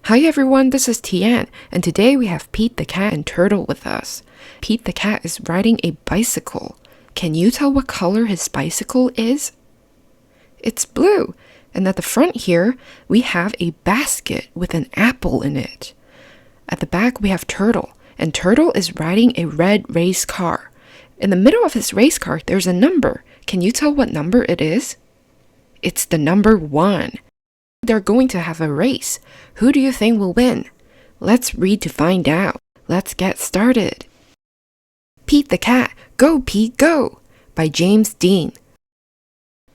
Hi everyone, this is Tian, and today we have Pete the cat and Turtle with us. Pete the cat is riding a bicycle. Can you tell what color his bicycle is? It's blue, and at the front here, we have a basket with an apple in it. At the back, we have Turtle, and Turtle is riding a red race car. In the middle of his race car, there's a number. Can you tell what number it is? It's the number 1. They're going to have a race. Who do you think will win? Let's read to find out. Let's get started. Pete the Cat, Go Pete Go! By James Dean.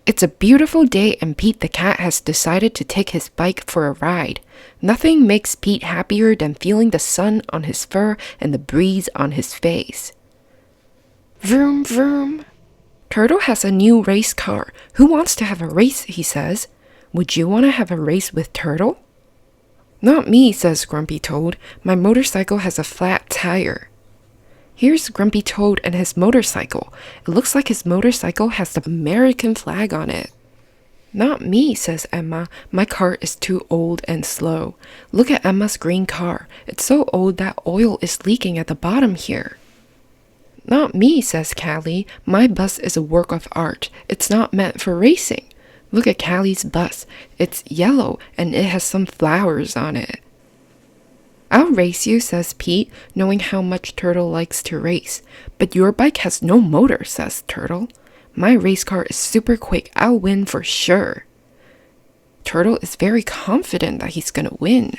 It's a beautiful day and Pete the Cat has decided to take his bike for a ride. Nothing makes Pete happier than feeling the sun on his fur and the breeze on his face. Vroom vroom. Turtle has a new race car. Who wants to have a race, he says. Would you want to have a race with Turtle? Not me, says Grumpy Toad. My motorcycle has a flat tire. Here's Grumpy Toad and his motorcycle. It looks like his motorcycle has the American flag on it. Not me, says Emma. My car is too old and slow. Look at Emma's green car. It's so old that oil is leaking at the bottom here. Not me, says Callie. My bus is a work of art. It's not meant for racing. Look at Callie's bus. It's yellow and it has some flowers on it. I'll race you, says Pete, knowing how much Turtle likes to race. But your bike has no motor, says Turtle. My race car is super quick. I'll win for sure. Turtle is very confident that he's gonna win.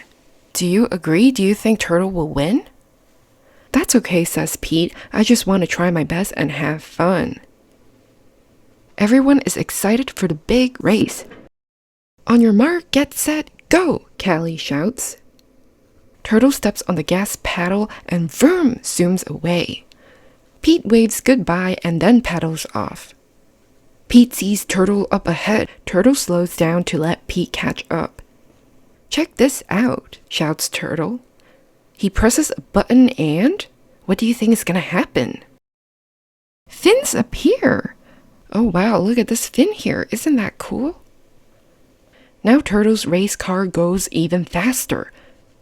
Do you agree? Do you think Turtle will win? That's okay, says Pete. I just want to try my best and have fun. Everyone is excited for the big race. On your mark, get set, go, Callie shouts. Turtle steps on the gas pedal and vroom zooms away. Pete waves goodbye and then pedals off. Pete sees Turtle up ahead. Turtle slows down to let Pete catch up. Check this out, shouts Turtle. He presses a button and what do you think is gonna happen? Fins appear! Oh wow, look at this fin here. Isn't that cool? Now Turtle's race car goes even faster.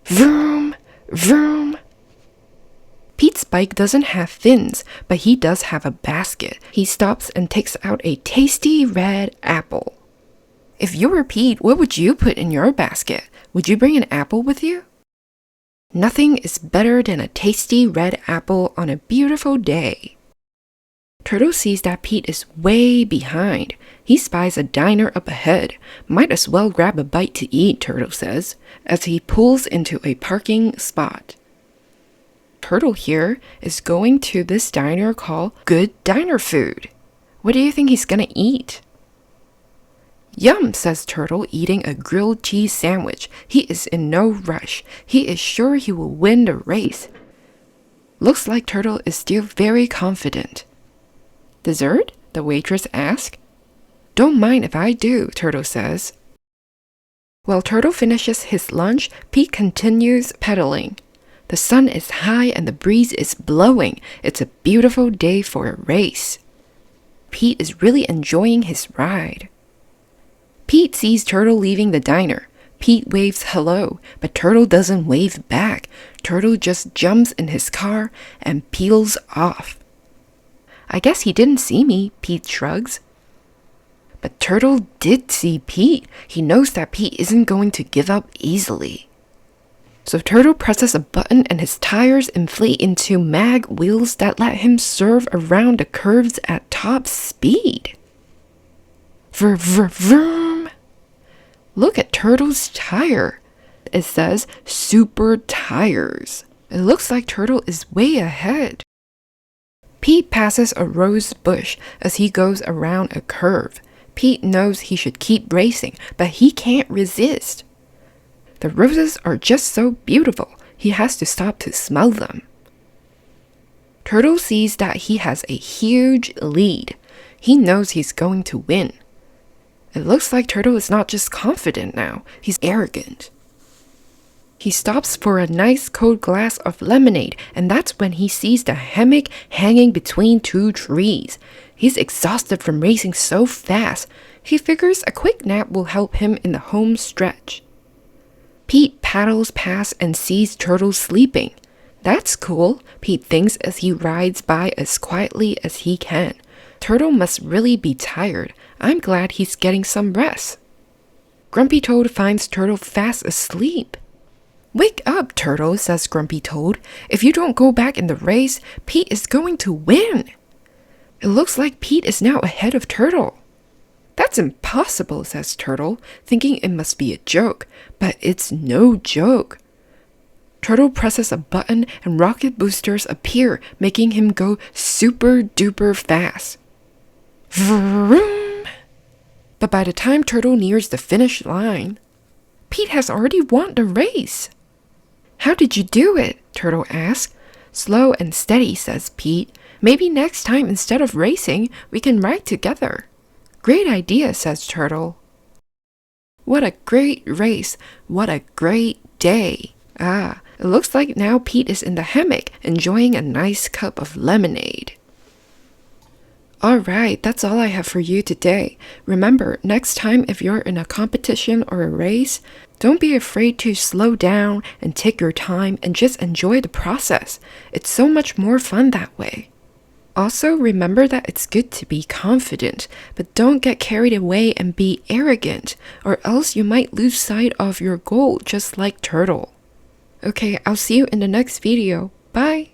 Vroom! Vroom! Pete's bike doesn't have fins, but he does have a basket. He stops and takes out a tasty red apple. If you were Pete, what would you put in your basket? Would you bring an apple with you? Nothing is better than a tasty red apple on a beautiful day. Turtle sees that Pete is way behind. He spies a diner up ahead. Might as well grab a bite to eat, Turtle says, as he pulls into a parking spot. Turtle here is going to this diner called Good Diner Food. What do you think he's gonna eat? Yum, says Turtle, eating a grilled cheese sandwich. He is in no rush. He is sure he will win the race. Looks like Turtle is still very confident. Dessert? The waitress asks. Don't mind if I do, Turtle says. While Turtle finishes his lunch, Pete continues pedaling. The sun is high and the breeze is blowing. It's a beautiful day for a race. Pete is really enjoying his ride. Pete sees Turtle leaving the diner. Pete waves hello, but Turtle doesn't wave back. Turtle just jumps in his car and peels off. I guess he didn't see me, Pete shrugs. But Turtle did see Pete. He knows that Pete isn't going to give up easily. So Turtle presses a button and his tires inflate into mag wheels that let him serve around the curves at top speed. Vroom! Look at Turtle's tire. It says Super Tires. It looks like Turtle is way ahead. Pete passes a rose bush as he goes around a curve. Pete knows he should keep racing, but he can't resist. The roses are just so beautiful, he has to stop to smell them. Turtle sees that he has a huge lead. He knows he's going to win. It looks like Turtle is not just confident now, he's arrogant. He stops for a nice cold glass of lemonade, and that's when he sees the hammock hanging between two trees. He's exhausted from racing so fast. He figures a quick nap will help him in the home stretch. Pete paddles past and sees Turtle sleeping. That's cool, Pete thinks as he rides by as quietly as he can. Turtle must really be tired. I'm glad he's getting some rest. Grumpy Toad finds Turtle fast asleep. Wake up, Turtle, says Grumpy Toad. If you don't go back in the race, Pete is going to win. It looks like Pete is now ahead of Turtle. That's impossible, says Turtle, thinking it must be a joke, but it's no joke. Turtle presses a button and rocket boosters appear, making him go super duper fast. Vroom! But by the time Turtle nears the finish line, Pete has already won the race. How did you do it? Turtle asks. Slow and steady, says Pete. Maybe next time instead of racing, we can ride together. Great idea, says Turtle. What a great race. What a great day. Ah, it looks like now Pete is in the hammock enjoying a nice cup of lemonade. Alright, that's all I have for you today. Remember, next time if you're in a competition or a race, don't be afraid to slow down and take your time and just enjoy the process. It's so much more fun that way. Also, remember that it's good to be confident, but don't get carried away and be arrogant, or else you might lose sight of your goal just like Turtle. Okay, I'll see you in the next video. Bye!